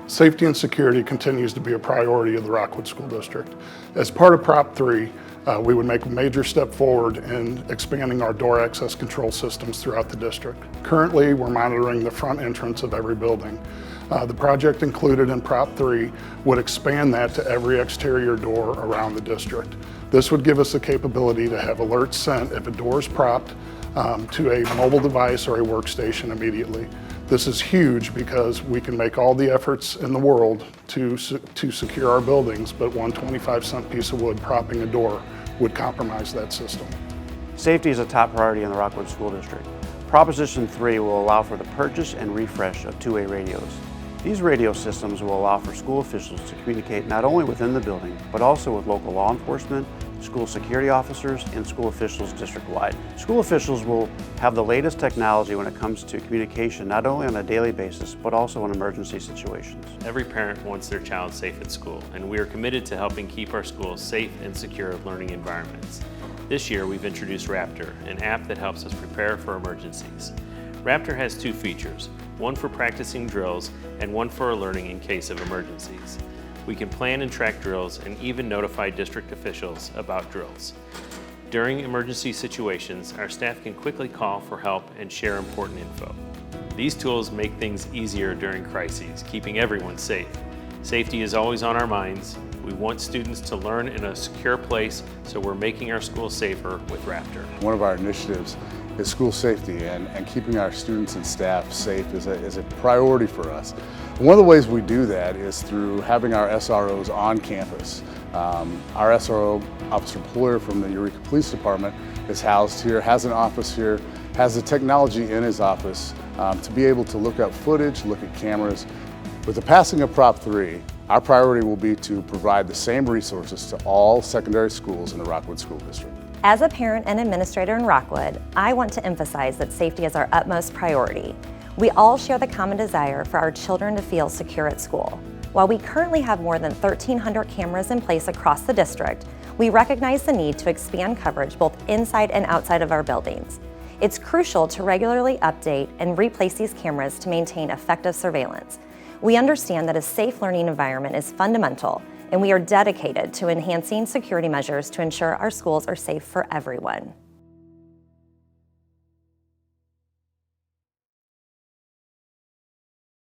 Safety and security continues to be a priority of the Rockwood School District. As part of Prop 3, we would make a major step forward in expanding our door access control systems throughout the district. Currently, we're monitoring the front entrance of every building. The project included in Prop 3 would expand that to every exterior door around the district. This would give us the capability to have alerts sent if a door is propped to a mobile device or a workstation immediately. This is huge because we can make all the efforts in the world to secure our buildings, but one 25-cent piece of wood propping a door would compromise that system. Safety is a top priority in the Rockwood School District. Proposition 3 will allow for the purchase and refresh of two-way radios. These radio systems will allow for school officials to communicate not only within the building, but also with local law enforcement, school security officers, and school officials district-wide. School officials will have the latest technology when it comes to communication, not only on a daily basis, but also in emergency situations. Every parent wants their child safe at school, and we are committed to helping keep our schools safe and secure learning environments. This year, we've introduced Raptor, an app that helps us prepare for emergencies. Raptor has two features, one for practicing drills and one for alerting in case of emergencies. We can plan and track drills and even notify district officials about drills. During emergency situations, our staff can quickly call for help and share important info. These tools make things easier during crises, keeping everyone safe. Safety is always on our minds. We want students to learn in a secure place, so we're making our schools safer with Raptor. One of our initiatives is school safety, and keeping our students and staff safe is a priority for us. One of the ways we do that is through having our SROs on campus. Our SRO, Officer Puller from the Eureka Police Department, is housed here, has an office here, has the technology in his office to be able to look up footage, look at cameras. With the passing of Prop 3, our priority will be to provide the same resources to all secondary schools in the Rockwood School District. As a parent and administrator in Rockwood, I want to emphasize that safety is our utmost priority. We all share the common desire for our children to feel secure at school. While we currently have more than 1,300 cameras in place across the district, we recognize the need to expand coverage both inside and outside of our buildings. It's crucial to regularly update and replace these cameras to maintain effective surveillance. We understand that a safe learning environment is fundamental, and we are dedicated to enhancing security measures to ensure our schools are safe for everyone.